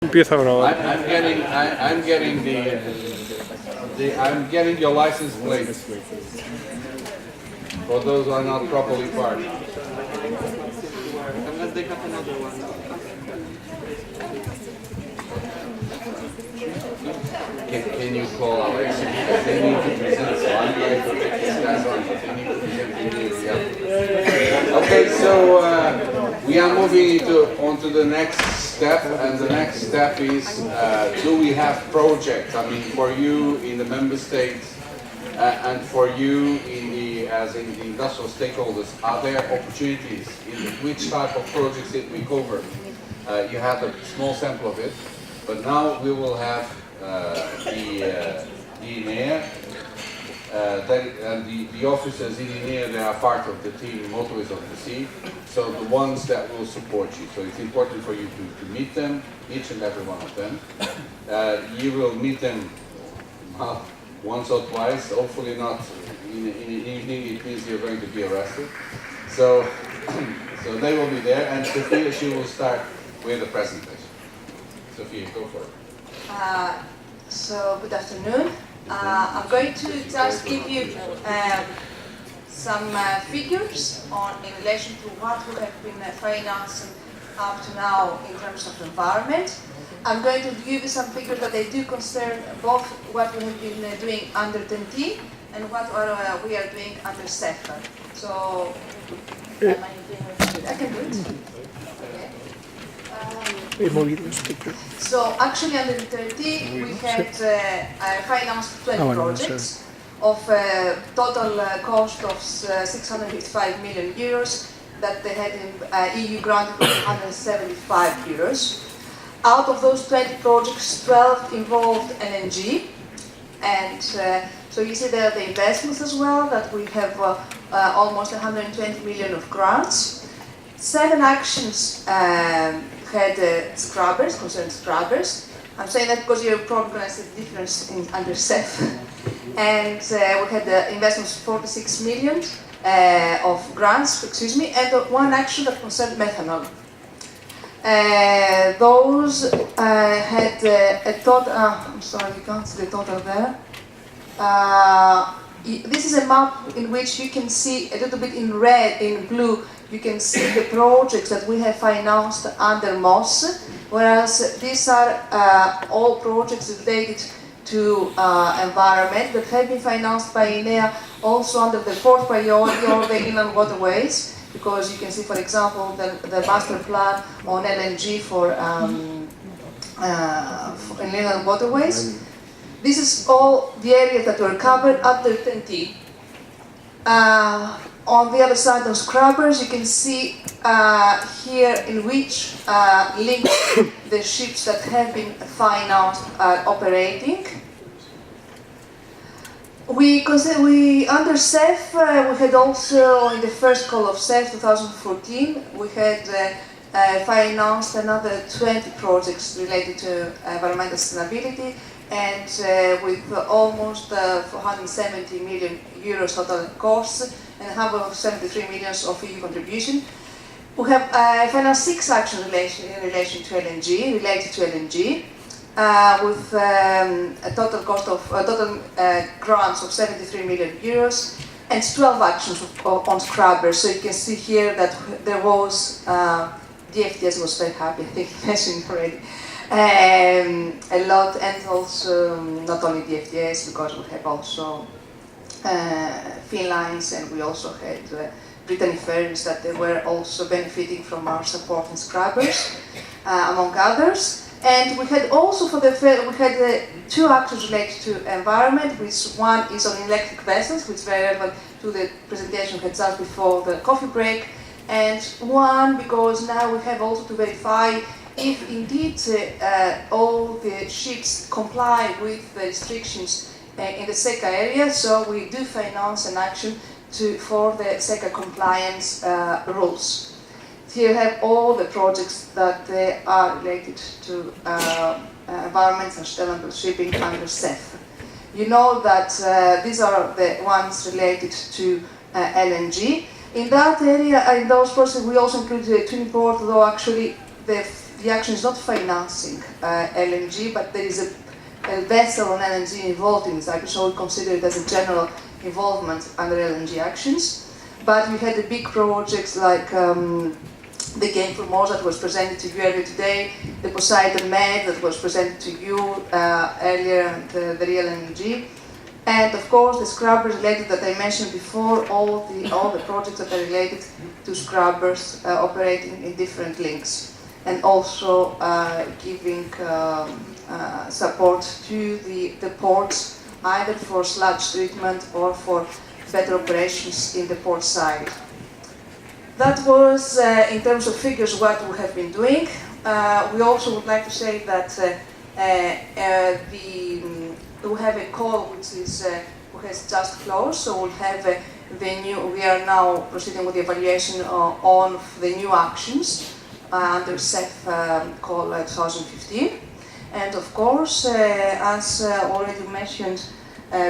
Empieza a grabar. I'm getting your license plate for those who are not properly parked. Unless they have another one. Can you call Alex? They need to present, so I'm going to take these guys on, but they need to present immediately. Okay, so we are moving onto the next step, and the next step is, do we have projects? I mean, for you in the member states, and for you in the industrial stakeholders, are there opportunities in which type of projects did we cover? You had a small sample of it, but now we will have the INEA, and the officers in INEA, they are part of the team Motorists of the Sea, so the ones that will support you. So it's important for you to meet them, each and every one of them. You will meet them once or twice, hopefully not in the evening, it means you're going to be arrested. So, so they will be there, and Sophia, she will start with the presentation. Sophia, go for it. So good afternoon. I'm going to just give you some figures in relation to what we have been financing up to now in terms of environment. I'm going to give you some figures that they do concern both what we have been doing under TEN-T and what we are doing under CEF. So, I can do it. So actually under the TEN-T we had financed 20 projects of a total cost of 655 million euros that they had in EU grant of 175 euros. Out of those 20 projects, 12 involved LNG, and so you see there are the investments as well, that we have almost 120 million of grants. 7 actions had scrubbers, concerned scrubbers. I'm saying that because you're probably going to see the difference under CEF. And we had the investments of 46 million of grants, and 1 action that concerned methanol. Those had a total, I'm sorry, you can't see the total there. This is a map in which you can see a little bit in red, in blue, you can see the projects that we have financed under MoS, whereas these are all projects related to environment that have been financed by INEA also under the 4th priority or the inland waterways, because you can see, for example, the master plan on LNG for inland waterways. This is all the areas that were covered under TEN-T. On the other side of scrubbers, you can see here in which link the ships that have been financed are operating. Under CEF, we had also, in the first call of CEF 2014, we had financed another 20 projects related to environmental sustainability, and with almost 470 million euros total costs and 173 million of EU contribution. We have financed 6 actions in relation to LNG, related to LNG, with a total cost of total grants of 73 million euros and 12 actions on scrubbers. So you can see here that there was the FTS was very happy. I think I mentioned already. A lot, and also not only the FTS, because we have also fin lines, and we also had Brittany Ferries that they were also benefiting from our support in scrubbers, among others. And we had also we had 2 actions related to environment, which one is on electric vessels, which is very relevant to the presentation we had just before the coffee break, and one because now we have also to verify if indeed all the ships comply with the restrictions in the SECA area. So we do finance an action for the SECA compliance rules. Here you have all the projects that they are related to environment and sustainable shipping under CEF. You know that these are the ones related to LNG. In that area, in those projects, we also include the twin port, though actually the the action is not financing LNG, but there is a vessel on LNG involved in this action, so we consider it as a general involvement under LNG actions. But we had the big projects like the game for MoS that was presented to you earlier today, the Poseidon Med that was presented to you earlier, and the real LNG. And of course, the scrubbers related that I mentioned before, all the projects that are related to scrubbers operating in different links, and also giving support to the ports, either for sludge treatment or for better operations in the port side. That was, in terms of figures, what we have been doing. We also would like to say that we have a call which has just closed, so we'll have we are now proceeding with the evaluation on the new actions under CEF call 2015. And of course, as already mentioned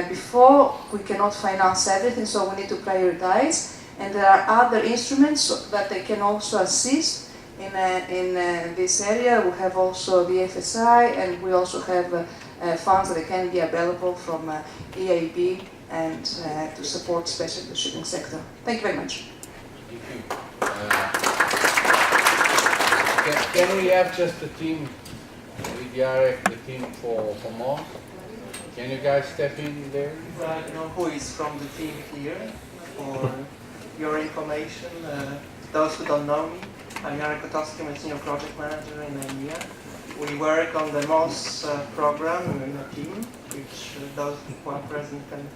before, we cannot finance everything, so we need to prioritize. And there are other instruments that they can also assist in this area. We have also the FSI, and we also have funds that can be available from EIB and to support especially the shipping sector. Thank you very much. Thank you. Can we have just the team, the team for MoS? Can you guys step in there? I don't know who is from the team here. For your information, those who don't know me, I'm Jarek Kotowski, I'm a senior project manager in EMEA. We work on the MoS program in a team, which those who are present can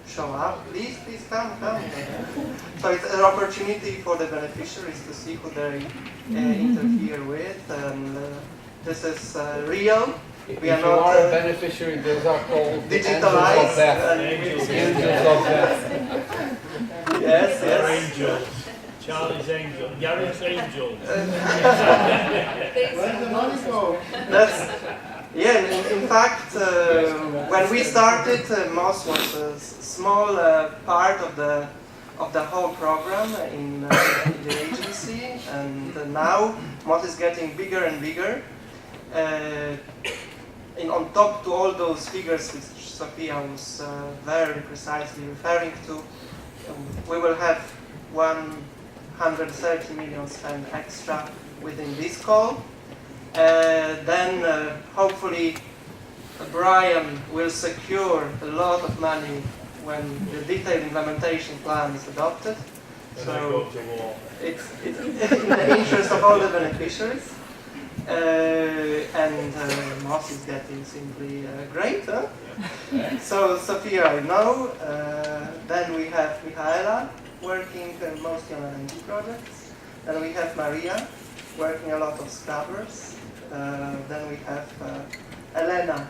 show up. Please come. So it's an opportunity for the beneficiaries to see who they interfere with. And this is real. If we are you not are a beneficiary, those are called digitalized. Angels of death. Yes. Angels. Charlie's angel. Yarek's angel. Where the money go? In fact, when we started, MoS was a small part of the whole program in the agency, and now MoS is getting bigger and bigger. On top to all those figures which Sophia was very precisely referring to, we will have 130 million spent extra within this call. Then hopefully Brian will secure a lot of money when the detailed implementation plan is adopted. So it's in the interest of all the beneficiaries. And MoS is getting simply great. Huh? So Sophia, I know. Then we have Michaela working mostly on LNG projects. Then we have Maria working a lot of scrubbers. Then we have Elena,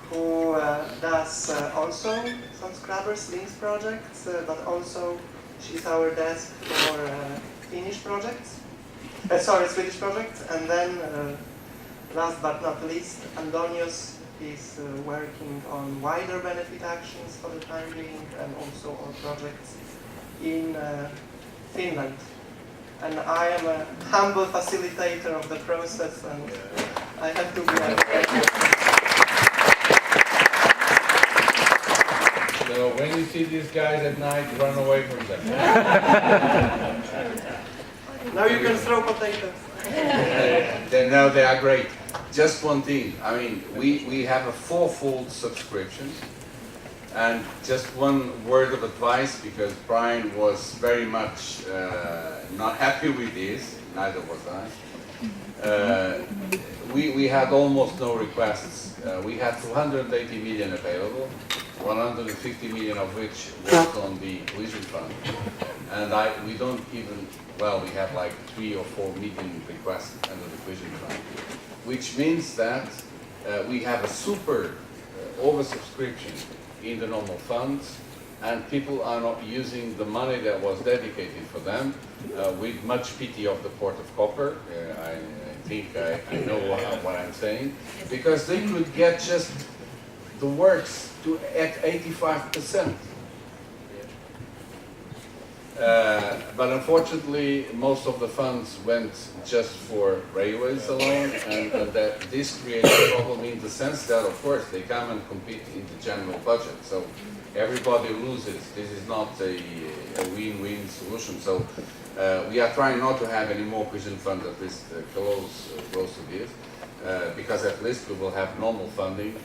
who does also some scrubbers links projects, but also she's our desk for Finnish projects. Swedish projects. And then last but not least, Antonius is working on wider benefit actions for the time being, and also on projects in Finland. And I am a humble facilitator of the process, and I have to be So when you see these guys at night, run away from them. Now you can throw potatoes. No, they are great. Just one thing, I mean, we have a fourfold subscription. And just one word of advice, because Brian was very much not happy with this, neither was I. We had almost no requests. We had 280 million available, 150 million of which was on the cohesion fund. And we don't even, well, we have like 3 or 4 million requests under the cohesion fund, which means that we have a super oversubscription in the normal funds, and people are not using the money that was dedicated for them, with much pity of the Port of Copper. I think I know what I'm saying, because they could get just the works at 85%. But unfortunately, most of the funds went just for railways alone, and that this creates a problem in the sense that, of course, they come and compete in the general budget. So everybody loses. This is not a win-win solution. So we are trying not to have any more cohesion fund, at least close to this, because at least we will have normal funding,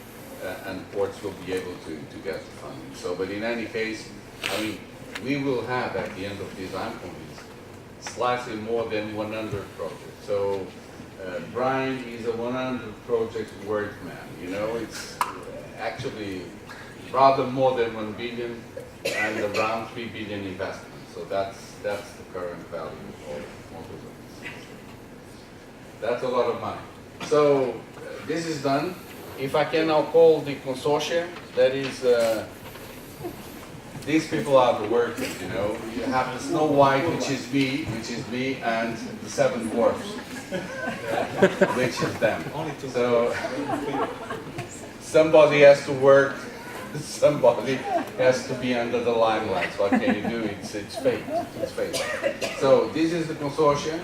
and ports will be able to get the funding. So, but in any case, I mean, we will have at the end of this, I'm convinced, slightly more than 100 projects. So Brian is a 100 project workman. You know, it's actually rather more than 1 billion and around 3 billion investment. So that's the current value of motorways. That's a lot of money. So this is done. If I can now call the consortia, that is, these people are the workers, you know. You have the Snow White, which is me, and the 7 dwarfs, which is them. So somebody has to work, somebody has to be under the limelight. So what can you do? It's fate. It's fate. So this is the consortium.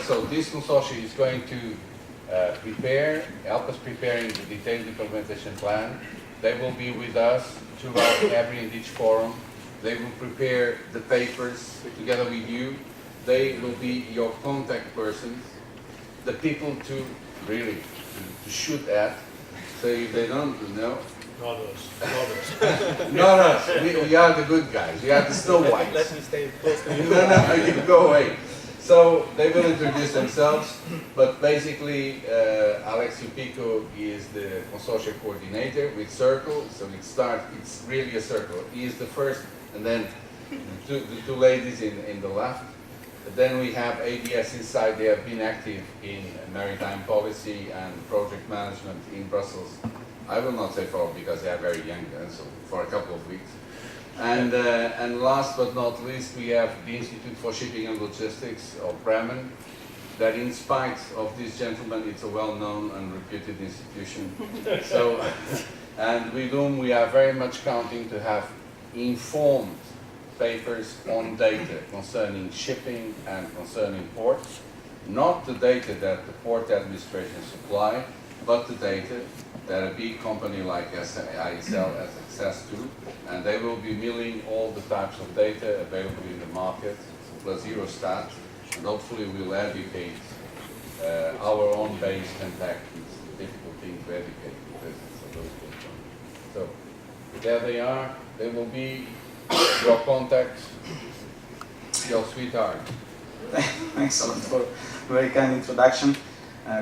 So this consortium is going to help us preparing the detailed implementation plan. They will be with us throughout every and each forum. They will prepare the papers together with you. They will be your contact persons, the people to really to shoot at. So if they don't know, Not us. not us. We are the good guys. We are the Snow Whites. Let me stay close to you. No, you go away. So they will introduce themselves, but basically Alex Pico is the consortium coordinator with Circle, so it's really a circle. He is the first, and then the two ladies in the left. Then we have ADS inside. They have been active in maritime policy and project management in Brussels. I will not say for because they are very young, so for a couple of weeks. And last but not least, we have the Institute for Shipping and Logistics of Bremen, that in spite of this gentleman, it's a well-known and reputed institution. So, and with whom we are very much counting to have informed papers on data concerning shipping and concerning ports, not the data that the port administration supply, but the data that a big company like ISL has access to, and they will be milling all the types of data available in the market, plus Eurostat, and hopefully we'll educate our own base contact. It's a difficult thing to educate because it's a local one. So there they are. They will be your contacts, your sweetheart. Thanks a lot for a very kind introduction.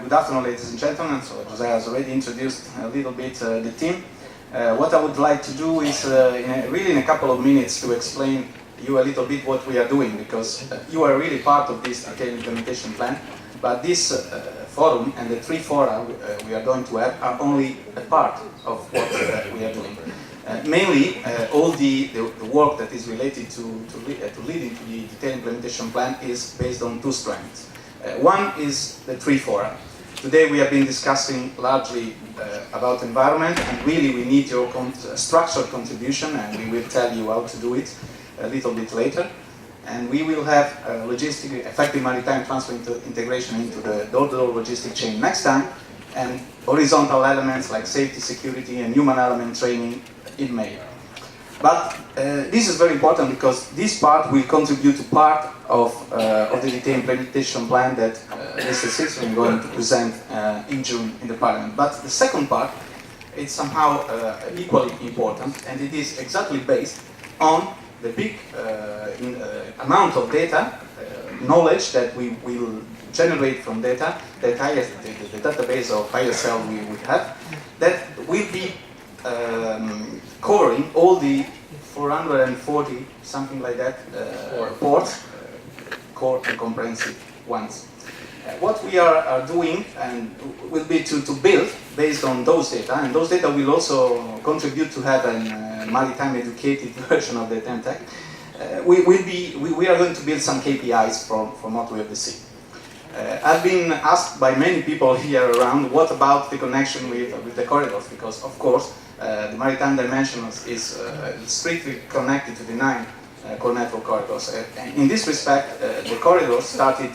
Good afternoon, ladies and gentlemen. So Jose has already introduced a little bit the team. What I would like to do is really in a couple of minutes to explain you a little bit what we are doing, because you are really part of this detailed implementation plan. But this forum and the 3 fora we are going to have are only a part of what we are doing. Mainly, all the work that is related to leading to the detailed implementation plan is based on 2 strands. One is the 3 fora. Today we have been discussing largely about environment, and really we need your structured contribution, and we will tell you how to do it a little bit later. And we will have effective maritime transfer integration into the door-to-door logistic chain next time, and horizontal elements like safety, security, and human element training in May. But this is very important because this part will contribute to part of the detailed implementation plan that Mr. Six is going to present in June in the Parliament. But the second part is somehow equally important, and it is exactly based on the big amount of data, knowledge that we will generate from data, that the database of ISL we have, that will be covering all the 440, something like that, ports, core and comprehensive ones. What we are doing and will be to build based on those data, and those data will also contribute to have a maritime educated version of the TEMTEC. We are going to build some KPIs from Motorway of the Sea. I've been asked by many people here around, what about the connection with the corridors? Because of course, the maritime dimension is strictly connected to the 9 core network corridors. In this respect, the corridors started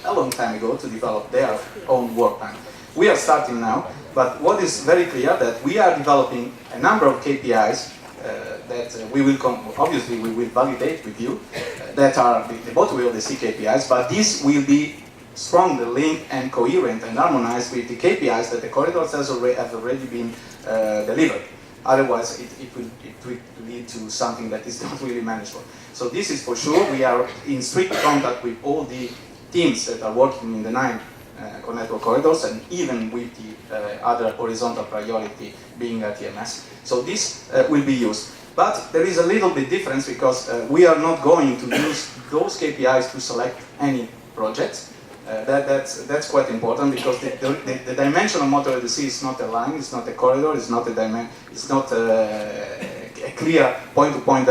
a long time ago to develop their own work plan. We are starting now, but what is very clear that we are developing a number of KPIs that we will obviously we will validate with you that are the motorway of the C KPIs, but this will be strongly linked and coherent and harmonized with the KPIs that the corridors have already been delivered. Otherwise, it will lead to something that is not really manageable. So this is for sure. We are in strict contact with all the teams that are working in the 9 core network corridors, and even with the other horizontal priority being TMS. So this will be used. But there is a little bit difference because we are not going to use those KPIs to select any projects. That's quite important because the dimension of motorway of the sea is not a line, it's not a corridor, it's not a clear point-to-point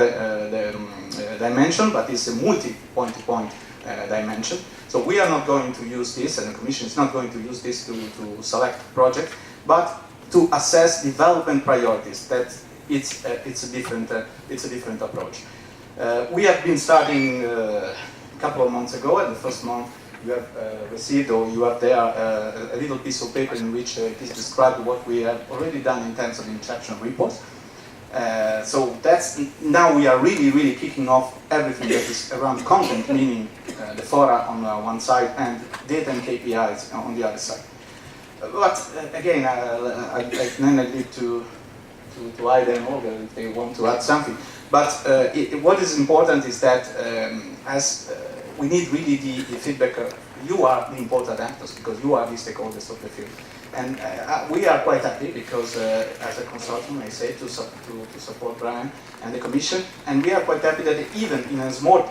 dimension, but it's a multi-point-to-point dimension. So we are not going to use this, and the Commission is not going to use this to select projects, but to assess development priorities. That it's a different approach. We have been starting a couple of months ago. At the first month, you have received, or you have there a little piece of paper in which it is described what we have already done in terms of injection reports. So that's now we are really kicking off everything that is around content, meaning the fora on one side and data and KPIs on the other side. But again, I leave to Aida and Olga if they want to add something. But what is important is that as we need really the feedback. You are the important actors because you are the stakeholders of the field. And we are quite happy because as a consultant, I say, to support Brian and the Commission, and we are quite happy that even in a small,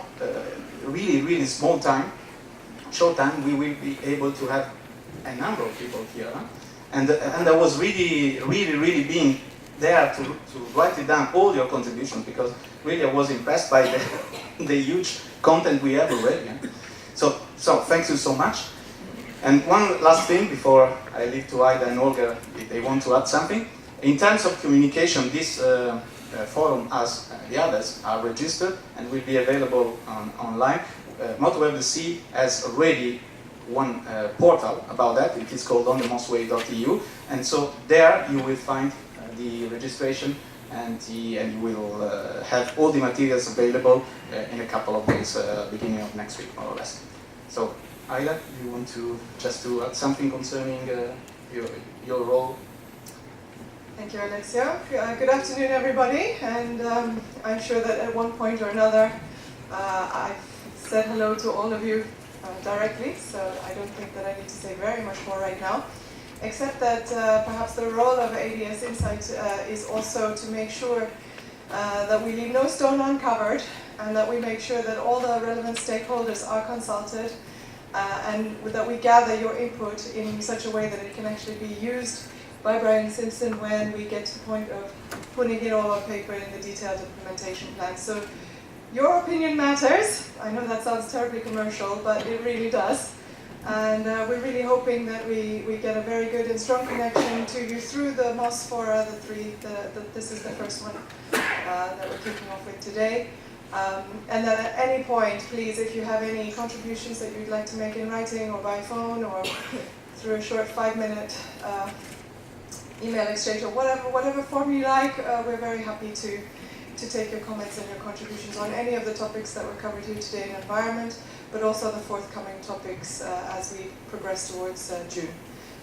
really small time, short time, we will be able to have a number of people here. Huh? And I was really being there to write it down, all your contributions, because really I was impressed by the huge content we have already. Huh? So thank you so much. And one last thing before I leave to Aida and Olga if they want to add something. In terms of communication, this forum, as the others, are registered and will be available online. Motorway of the Sea has already one portal about that. It is called onthemosway.eu, and so there you will find the registration and you will have all the materials available in a couple of days, beginning of next week, more or less. So, Aida, you want to just add something concerning your role? Thank you, Alexio. Good afternoon, everybody. And I'm sure that at one point or another, I've said hello to all of you directly, so I don't think that I need to say very much more right now, except that perhaps the role of ADS Insight is also to make sure that we leave no stone uncovered and that we make sure that all the relevant stakeholders are consulted and that we gather your input in such a way that it can actually be used by Brian Simpson when we get to the point of putting it all on paper in the detailed implementation plan. So your opinion matters. I know that sounds terribly commercial, but it really does. And we're really hoping that we get a very good and strong connection to you through the MoS fora, this is the first one that we're kicking off with today. And then at any point, please, if you have any contributions that you'd like to make in writing or by phone or through a short 5-minute email exchange or whatever form you like, we're very happy to take your comments and your contributions on any of the topics that were covered here today in environment, but also the forthcoming topics as we progress towards June.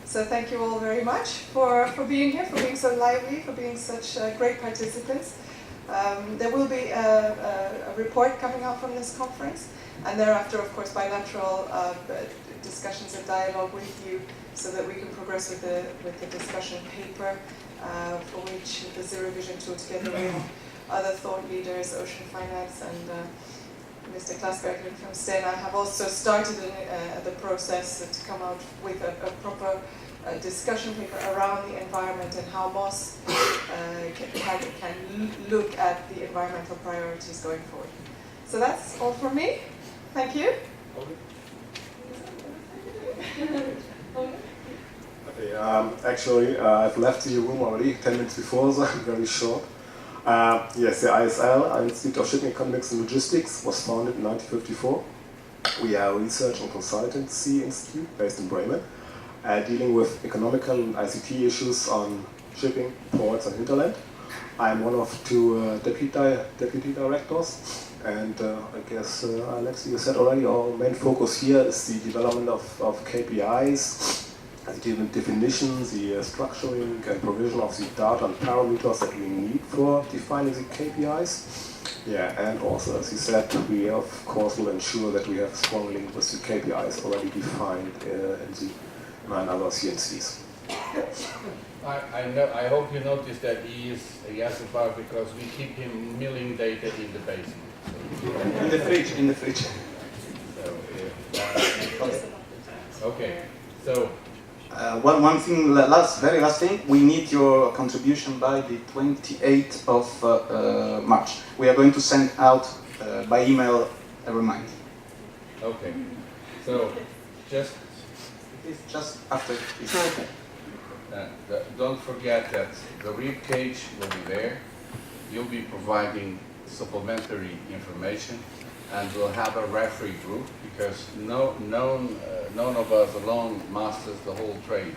So thank you all very much for being here, for being so lively, for being such great participants. There will be a report coming out from this conference, and thereafter, of course, bilateral discussions and dialogue with you so that we can progress with the discussion paper for which the Zero Vision tool together with other thought leaders, Ocean Finance and Mr. Klaas Berglund from Stena have also started the process to come out with a proper discussion paper around the environment and how MoS can look at the environmental priorities going forward. So that's all from me. Thank you. Okay, actually, I've left the room already 10 minutes before, so I'm very short. Yes, the ISL, Institute of Shipping Economics and Logistics, was founded in 1954. We are a research and consultancy institute based in Bremen, dealing with economical and ICT issues on shipping, ports and hinterland. I'm one of two deputy directors, and I guess Alex, you said already, our main focus here is the development of KPIs, the definitions, the structuring and provision of the data and parameters that we need for defining the KPIs. Yeah, and also, as you said, we of course will ensure that we have a strong link with the KPIs already defined in the 9 other CNCs. I hope you noticed that he has a power because we keep him milling data in the basement. In the fridge. So, okay, so. One thing, very last thing, we need your contribution by the 28th of March. We are going to send out by email a reminder. Okay, so just after this. Don't forget that the rib cage will be there. You'll be providing supplementary information, and we'll have a referee group because none of us alone masters the whole trade.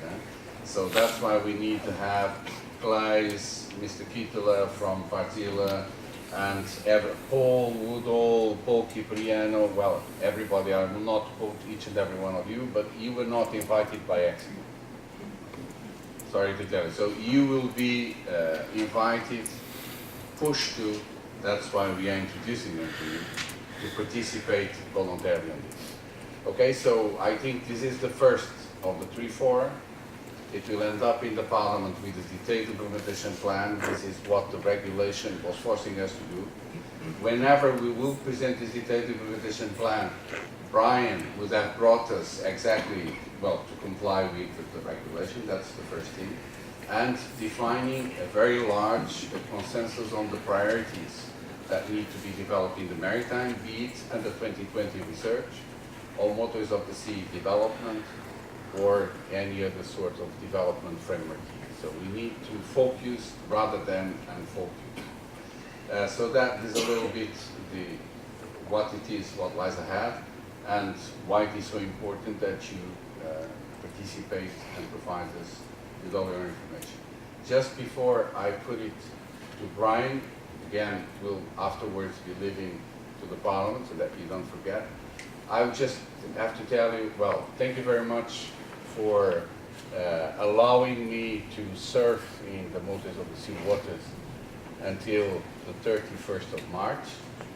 So that's why we need to have Klaes, Mr. Kittela from Partila, and Paul Woodall, Paul Cipriano, well, everybody. I will not quote each and every one of you, but you were not invited by accident. Sorry to tell you. So you will be invited, pushed to, that's why we are introducing them to you, to participate voluntarily on this. Okay, so I think this is the first of the 3 fora. It will end up in the Parliament with a detailed implementation plan. This is what the regulation was forcing us to do. Whenever we will present this detailed implementation plan, Brian would have brought us exactly, well, to comply with the regulation, that's the first thing, and defining a very large consensus on the priorities that need to be developed in the maritime, be it under 2020 research, or motors of the sea development, or any other sort of development framework. So we need to focus rather than unfocus. So that is a little bit what it is, what lies ahead, and why it is so important that you participate and provide us with all your information. Just before I put it to Brian, again, we'll afterwards be leaving to the Parliament so that you don't forget. I would just have to tell you, well, thank you very much for allowing me to surf in the motors of the sea waters until the 31st of March.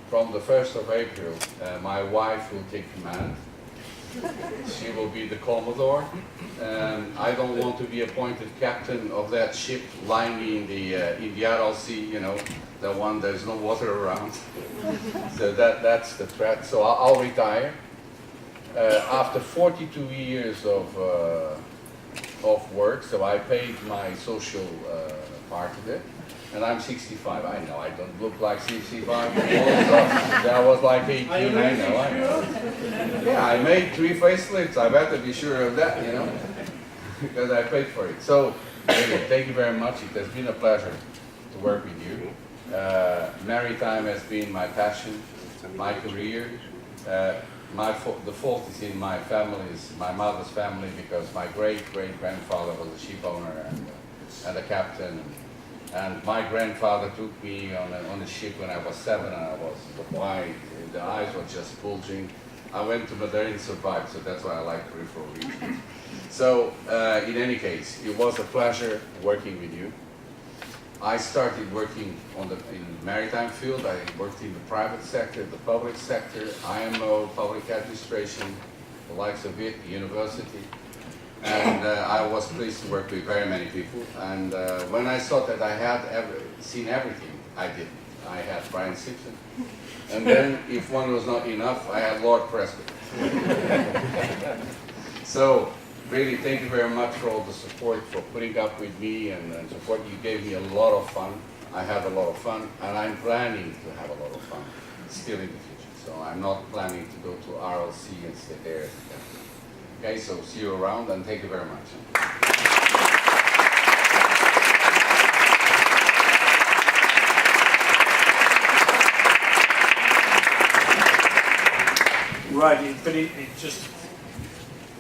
From the 1st of April, my wife will take command. She will be the Commodore. I don't want to be appointed captain of that ship lying in the Aral Sea, you know, the one there's no water around. So that's the threat. So I'll retire. After 42 years of work, so I paid my social part of it. And I'm 65, I know, I don't look like 65. That was like 18, I know. Yeah, I made 3 facelifts, I better be sure of that, you know, because I paid for it. So, anyway, thank you very much. It has been a pleasure to work with you. Maritime has been my passion, my career. The fault is in my family's, my mother's family, because my great-great-grandfather was a ship owner and a captain. And my grandfather took me on a ship when I was 7, and I was wide, the eyes were just bulging. I went to Madeira and survived, so that's why I like peripheral regions. So, in any case, it was a pleasure working with you. I started working in the maritime field. I worked in the private sector, the public sector, IMO, public administration, the likes of it, the university. And I was pleased to work with very many people. And when I saw that I had seen everything, I did. I had Brian Simpson. And then, if one was not enough, I had Lord Prescott. So, really, thank you very much for all the support, for putting up with me and support. You gave me a lot of fun. I had a lot of fun, and I'm planning to have a lot of fun still in the future. So I'm not planning to go to RLC and stay there. Okay, so see you around, and thank you very much. Right, but it just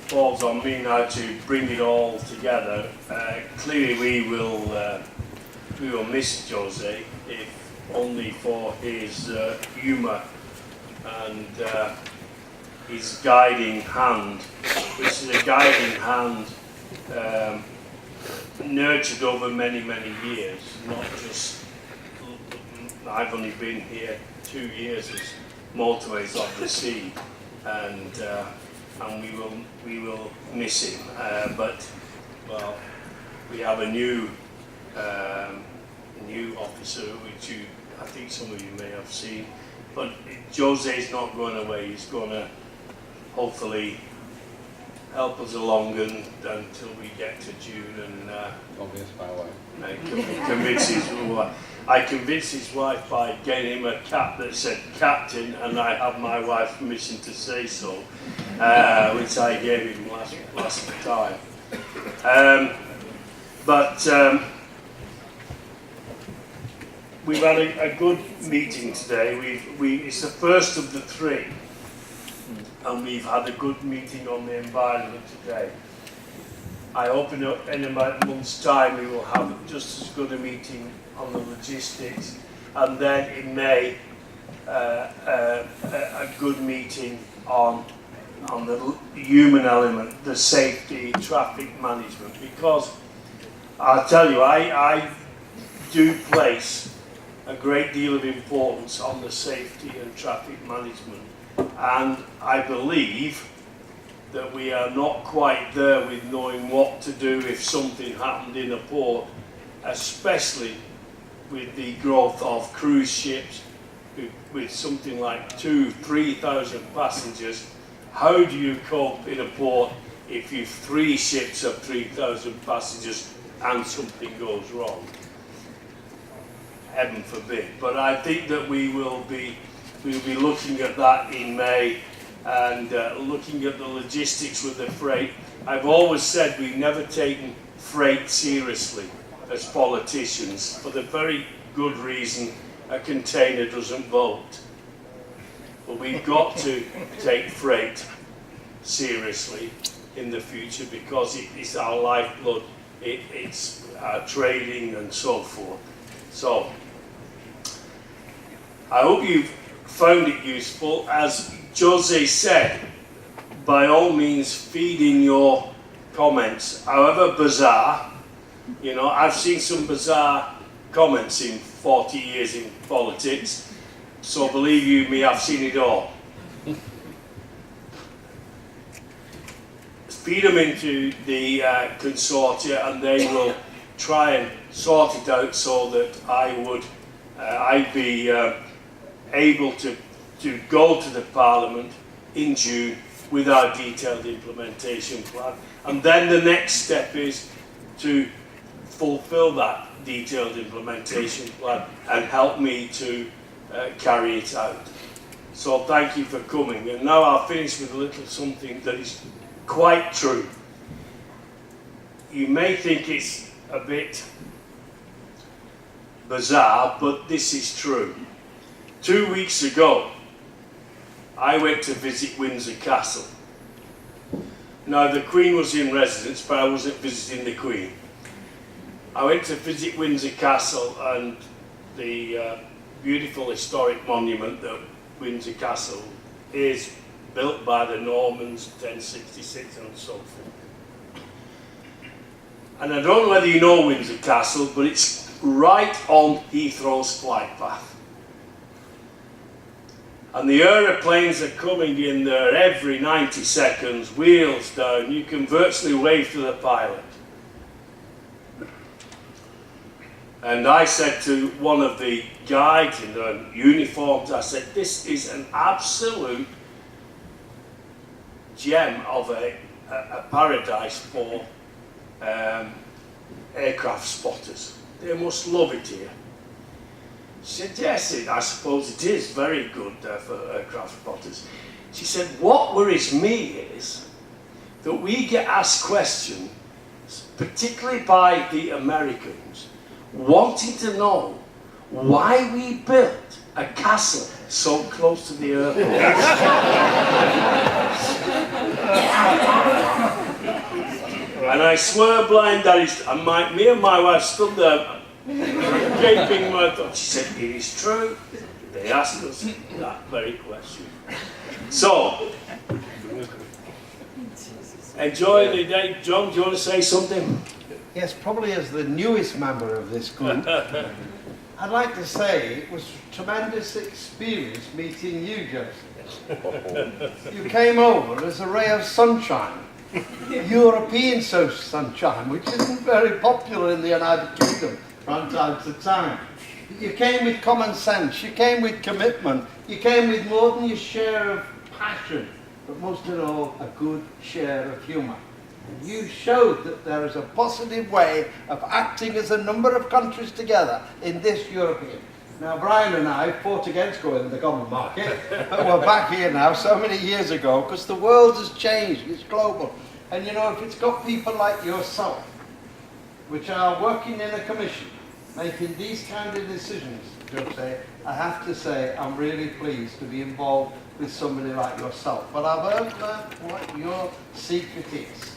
falls on me now to bring it all together. Clearly, we will miss Jose, if only for his humour and his guiding hand, which is a guiding hand nurtured over many, many years. Not just, I've only been here 2 years as Motorways of the Sea, and we will miss him. But well, we have a new officer, which I think some of you may have seen. But Jose's not going away. He's going to hopefully help us along until we get to June and convince his wife. I convinced his wife by getting him a cap that said Captain, and I have my wife's permission to say so, which I gave him last time. We've had a good meeting today. It's the first of the 3, and we've had a good meeting on the environment today. I hope in about a month's time we will have just as good a meeting on the logistics, and then in May a good meeting on the human element, the safety, traffic management. Because I'll tell you, I do place a great deal of importance on the safety and traffic management, and I believe that we are not quite there with knowing what to do if something happened in a port, especially with the growth of cruise ships with something like 2,000-3,000 passengers. How do you cope in a port if you've 3 ships of 3,000 passengers and something goes wrong? Heaven forbid. But I think that we'll be looking at that in May, and looking at the logistics with the freight. I've always said we've never taken freight seriously as politicians, for the very good reason a container doesn't vote. But we've got to take freight seriously in the future, because it's our lifeblood, it's our trading and so forth. So I hope you've found it useful. As Jose said, by all means feed in your comments, however bizarre. You know, I've seen some bizarre comments in 40 years in politics, so believe you me, I've seen it all. Feed them into the consortia, and they will try and sort it out so that I'd be able to go to the Parliament in June with our detailed implementation plan. And then the next step is to fulfill that detailed implementation plan and help me to carry it out. So thank you for coming. And now I'll finish with a little something that is quite true. You may think it's a bit bizarre, but this is true. 2 weeks ago, I went to visit Windsor Castle. Now, the Queen was in residence, but I wasn't visiting the Queen. I went to visit Windsor Castle, and the beautiful historic monument that Windsor Castle is, built by the Normans, 1066 and so forth. And I don't know whether you know Windsor Castle, but it's right on Heathrow's flight path. And the aeroplanes are coming in there every 90 seconds, wheels down. You can virtually wave to the pilot. And I said to one of the guides in their uniforms, I said, this is an absolute gem of a paradise for aircraft spotters. They must love it here. She said, yes, I suppose it is very good for aircraft spotters. She said, what worries me is that we get asked questions, particularly by the Americans, wanting to know why we built a castle so close to the airport. And I swear blind that is, and me and my wife stood there, gaping my thoughts. She said, it is true. They asked us that very question. So, enjoy the day. John, do you want to say something? Yes, probably as the newest member of this group, I'd like to say it was a tremendous experience meeting you, Joseph. You came over as a ray of sunshine, European sunshine, which isn't very popular in the United Kingdom from time to time. You came with common sense, you came with commitment, you came with more than your share of passion, but most of all, a good share of humour. You showed that there is a positive way of acting as a number of countries together in this European. Now, Brian and I fought against going to the common market, but we're back here now so many years ago because the world has changed, it's global. And you know, if it's got people like yourself, which are working in a commission, making these kind of decisions, Jose, I have to say I'm really pleased to be involved with somebody like yourself. But I've learned what your secret is.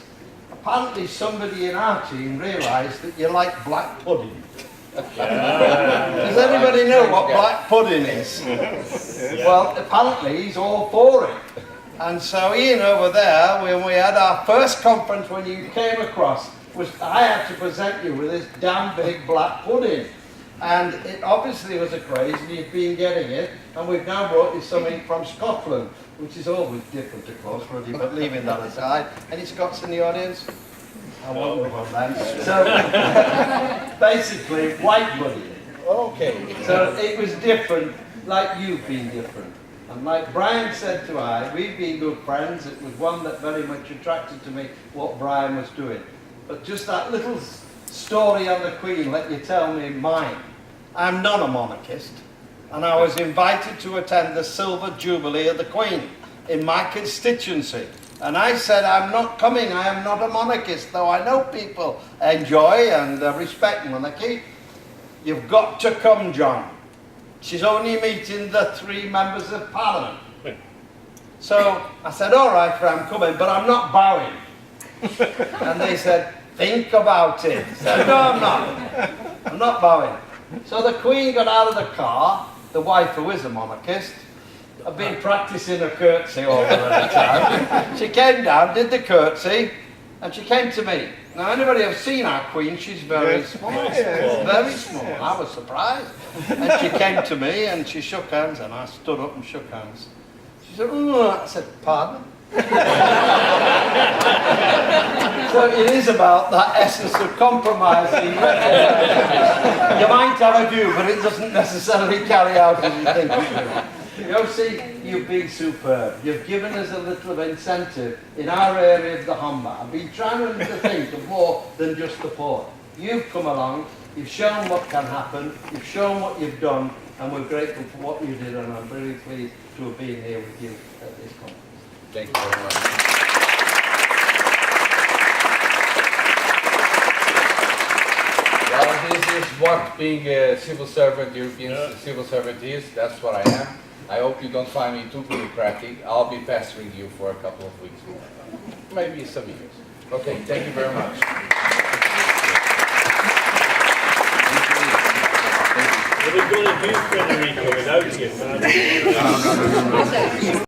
Apparently somebody in our team realised that you like black pudding. Does anybody know what black pudding is? Well, apparently he's all for it. And so Ian over there, when we had our first conference when you came across, I had to present you with this damn big black pudding. And it obviously was a craze, and you've been getting it, and we've now brought you something from Scotland, which is always different, of course, really, but leaving that aside. Any Scots in the audience? I won't move on then. So, basically, white pudding. Okay. So it was different, like you've been different. And like Brian said to I, we've been good friends. It was one that very much attracted to me, what Brian was doing. But just that little story on the Queen, let you tell me mine. I'm not a monarchist, and I was invited to attend the Silver Jubilee of the Queen in my constituency. And I said, I'm not coming, I am not a monarchist, though I know people enjoy and respect monarchy. You've got to come, John. She's only meeting the 3 members of Parliament. So I said, all right, I'm coming, but I'm not bowing. And they said, think about it. I said, no, I'm not. I'm not bowing. So the Queen got out of the car, the wife who is a monarchist. I've been practicing a curtsy all the time. She came down, did the curtsy, and she came to me. Now, anybody have seen our Queen? She's very small. Very small. I was surprised. And she came to me and she shook hands, and I stood up and shook hands. She said, oh, I said, pardon? So it is about that essence of compromising. You might have a view, but it doesn't necessarily carry out as you think it will. You see, you've been superb. You've given us a little of incentive in our area of the Humber. I've been trying to think of more than just the port. You've come along, you've shown what can happen, you've shown what you've done, and we're grateful for what you did, and I'm very pleased to have been here with you at this conference. Thank you very much. Well, this is what being a civil servant, European civil servant is. That's what I am. I hope you don't find me too bureaucratic. I'll be pestering you for a couple of weeks more. Maybe some years. Okay, thank you very much. What are we going to do, Federico, without you?